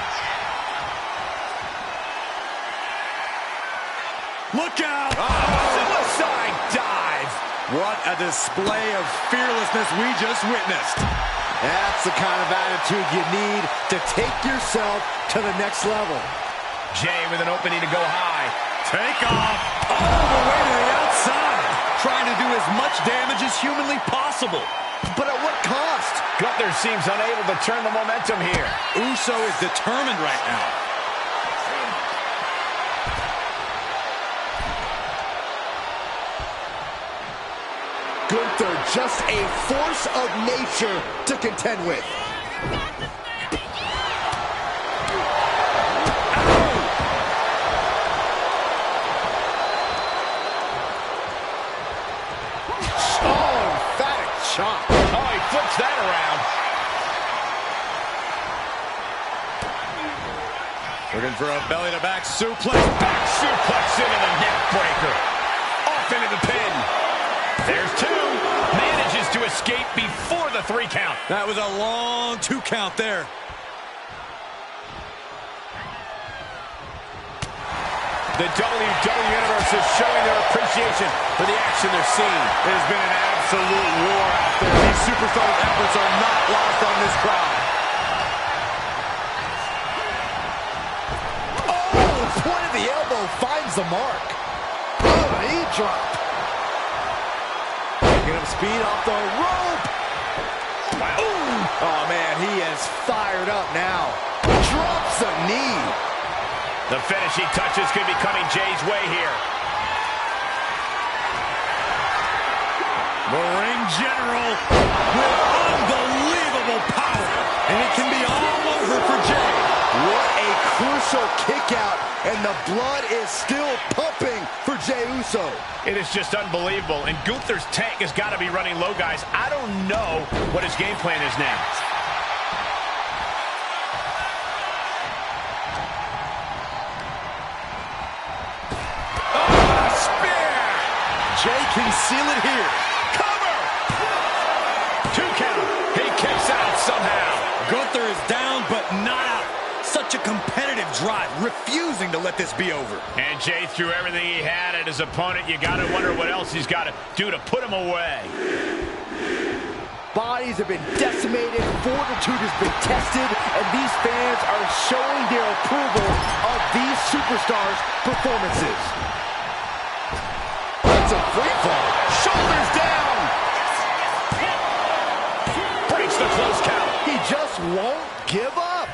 Look out. Suicide dive. What a display of fearlessness we just witnessed. That's the kind of attitude you need to take yourself to the next level. Jey with an opening to go high. Take off. All the way to the outside. Trying to do as much damage as humanly possible. But at what cost? Gunther seems unable to turn the momentum here. Uso is determined right now. Gunther, just a force of nature to contend with. Looking for a belly-to-back suplex. Back suplex into the neck breaker. Off into the pin. There's two. Manages to escape before the 3 count. That was a long 2 count there. The WWE Universe is showing their appreciation for the action they're seeing. It has been an absolute war out there. These superstars' efforts are not lost on this crowd. Oh, point of the elbow finds the mark. Oh, knee drop. Picking up speed off the rope. Wow. Ooh. Oh, man, he is fired up now. Drops a knee. The finishing touches could be coming Jay's way here. The ring general with unbelievable power. And it can be all over for Jay. What a crucial kick out, and the blood is still pumping for Jey Uso. It is just unbelievable, and Gunther's tank has got to be running low, guys. I don't know what his game plan is now. Jay can seal it here. Cover! 2 count. He kicks out somehow. Gunther is down, but not out. Such a competitive drive, refusing to let this be over. And Jay threw everything he had at his opponent. You got to wonder what else he's got to do to put him away. Bodies have been decimated, fortitude has been tested, and these fans are showing their approval of these superstars' performances. That's a free fall. Shoulders down. Breaks the close count. He just won't give up.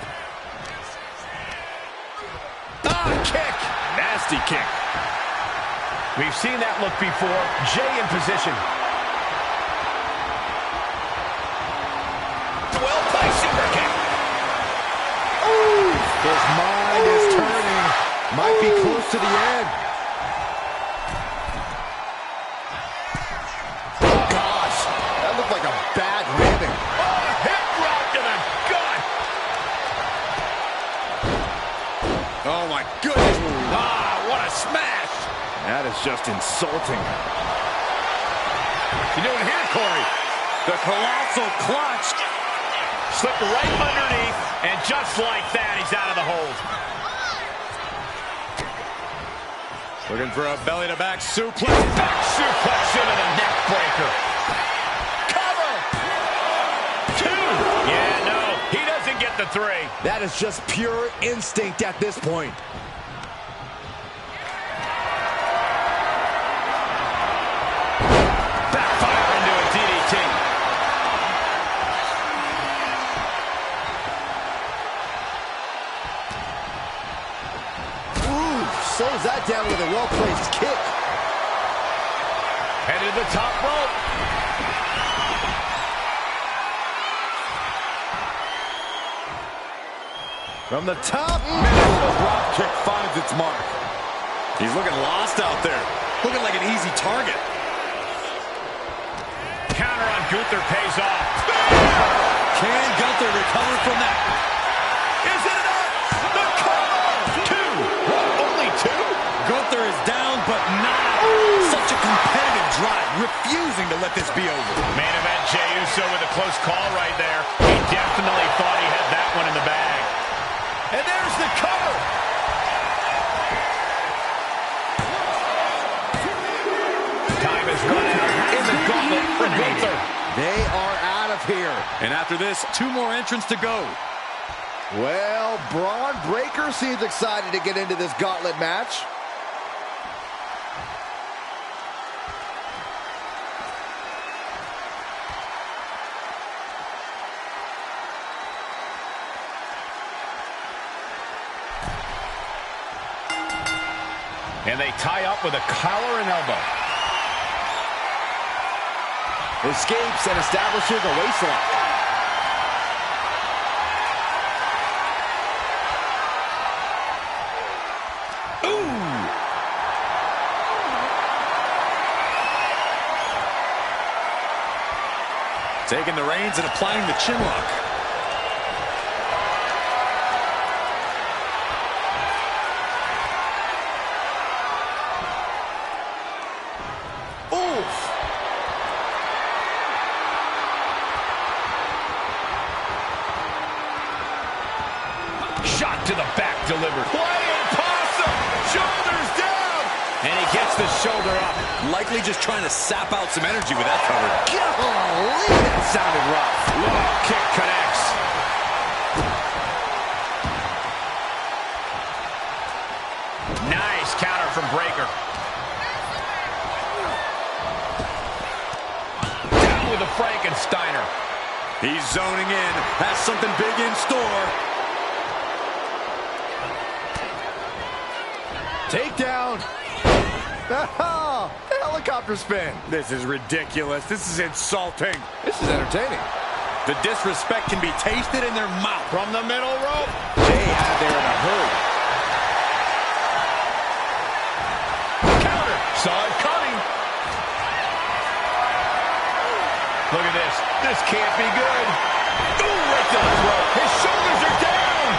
Kick. Nasty kick. We've seen that look before. Jay in position. Well-placed super kick. Ooh. His mind is turning. Might be close to the end. Like a bad landing. Oh, hip rock to the gut. Oh, my goodness. Ah, what a smash. That is just insulting. You doing here, Corey? The colossal clutch. Slipped right underneath, and just like that, he's out of the hold. Looking for a belly-to-back suplex. Back suplex into the neck breaker. Yeah, no, he doesn't get the 3. That is just pure instinct at this point. Backfire into a DDT. Ooh, slows that down with a well-placed kick. Headed to the top rope. From the top. The drop kick finds its mark. He's looking lost out there. Looking like an easy target. Counter on Gunther pays off. Can Gunther recover from that? Is it enough? The cover! 2. What, only 2? Gunther is down, but not out. Such a competitive drive, refusing to let this be over. Main event, Jey Uso with a close call right there. He definitely thought he had that one in the bag. And there's the cover. Time is running in the gauntlet for Gunther. They are out of here. And after this, 2 more entrants to go. Well, Braun Breaker seems excited to get into this gauntlet match. And they tie up with a collar and elbow. Escapes and establishes a waistlock. Ooh! Taking the reins and applying the chin lock. Shot to the back delivered. Flying possum. Shoulders down. And he gets the shoulder up. Likely just trying to sap out some energy with that cover. Golly, that sounded rough. Low kick connects. Nice counter from Breakker. Down with the Frankensteiner. He's zoning in. Has something big in store. Takedown. Helicopter spin. This is ridiculous. This is insulting. This is entertaining. The disrespect can be tasted in their mouth. From the middle rope. Jay out of there in a hurry. Counter. Saw it coming. Look at this. This can't be good. Ooh, right to the throat. His shoulders are down.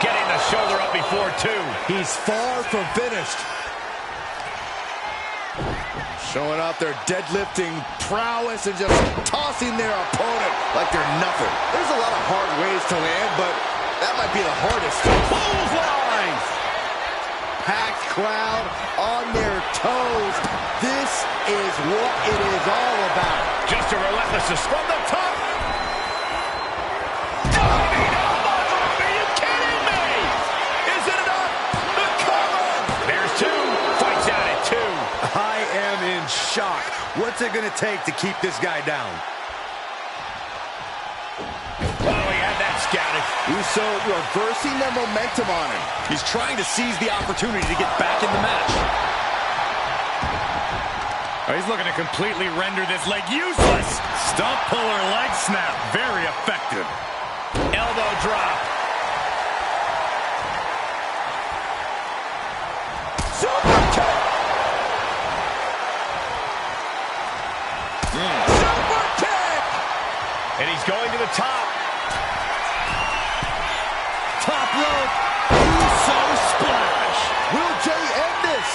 Getting the shoulder up before two. He's far from finished. Showing off their deadlifting prowess and just tossing their opponent like they're nothing. There's a lot of hard ways to land, but that might be the hardest. Clothesline. Packed crowd on their toes. This is what it is all about. Just a relentlessness from the top. Diving elbow drop. Are you kidding me? Is it enough? The cover. There's two. Fights out at two. I am in shock. What's it going to take to keep this guy down? Oh, he had that scouted. Uso reversing the momentum on him. He's trying to seize the opportunity to get back in the match. Oh, he's looking to completely render this leg useless. Stump puller leg snap. Very effective. Elbow drop. Super kick. Super kick. And he's going to the top. Top rope. Uso splash. Will Jay end this?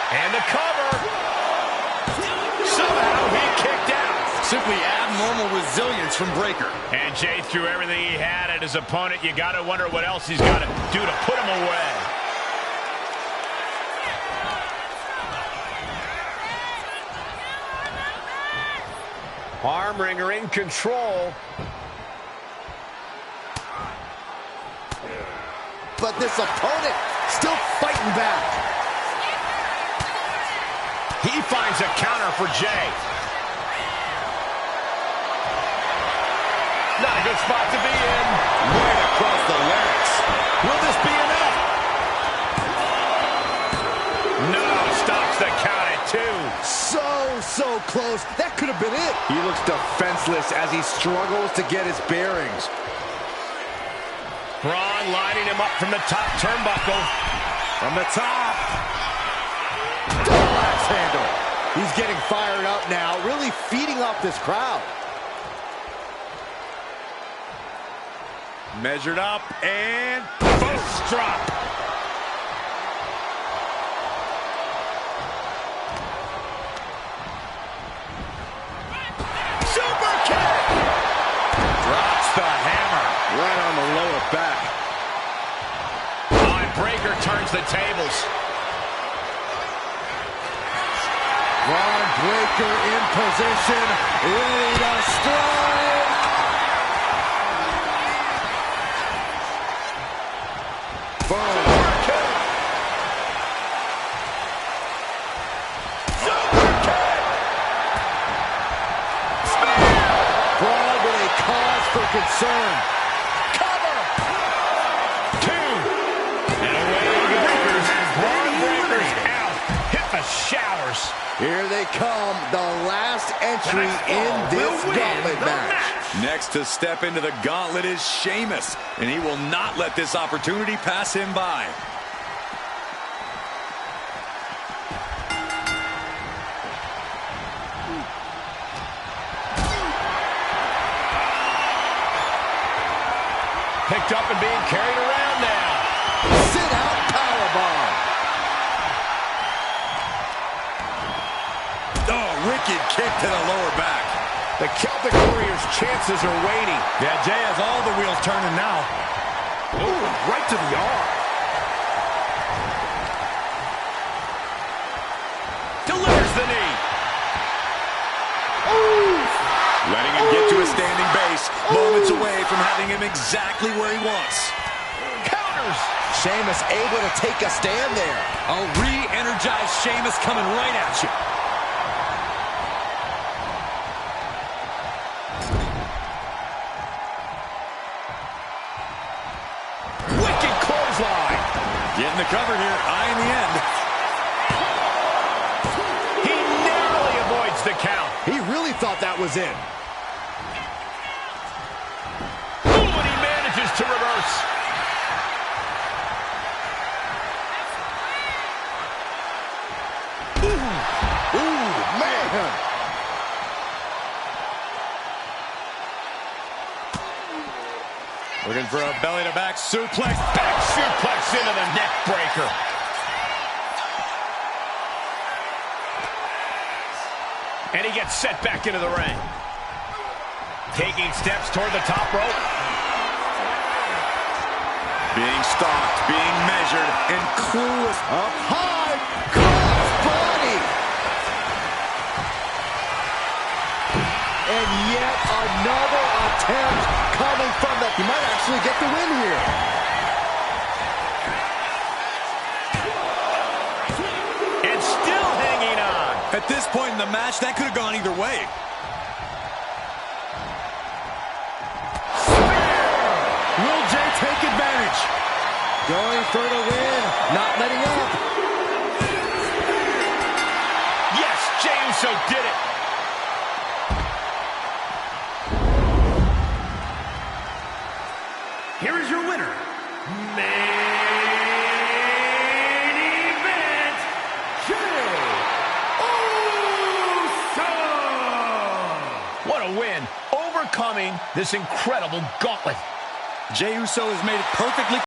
And the cover. Somehow he kicked out. Simply abnormal resilience from Breakker. And Jay threw everything he had at his opponent. You got to wonder what else he's got to do to put him away. Arm wringer in control. But this opponent still fighting back. He finds a counter for Jay. Not a good spot to be in. Right across the larynx. Will this be enough? No, stops the count at two. So close. That could have been it. He looks defenseless as he struggles to get his bearings. Braun lining him up from the top turnbuckle. From the top. Double axe handle. He's getting fired up now, really feeding off this crowd. Measured up and Post drop. Super kick. drops the hammer. Right on the lower back. And Breakker turns the tables. Braun Breakker in position, ready to strike. Boom. Braun with a cause for concern. Cover. Two. And away he goes. Braun Breakker's out. Hit the showers. Here they come, the last entry in this gauntlet match. Next to step into the gauntlet is Sheamus, and he will not let this opportunity pass him by. Picked up and being carried around now. Sit out powerbomb. Oh, wicked kick to the lower back. The Celtic Warriors chances are waning. Yeah, Jay has all the wheels turning now. Ooh, right to the arm. Delivers the knee. Ooh. Letting him get to a standing base. Moments away from having him exactly where he wants. Counters. Sheamus able to take a stand there. A re-energized Sheamus coming right at you. Wicked clothesline. Getting the cover here, eyeing the end. He narrowly avoids the count. He really thought that was in. Ooh, and he manages to reverse. Ooh, man. Looking for a belly-to-back suplex. Back suplex into the neck breaker. And he gets set back into the ring. Taking steps toward the top rope. Being stalked, being measured, and clueless. Up high, cross body. And yet another attempt coming from the... He might actually get the win here. And still hanging on. At this point in the match, that could have gone either way. Will Jay take advantage? Going for the win, not letting up. Yes, Jey Uso did it. Here is your winner, main event, Jey Uso! What a win, overcoming this incredible gauntlet. Jey Uso has made it perfectly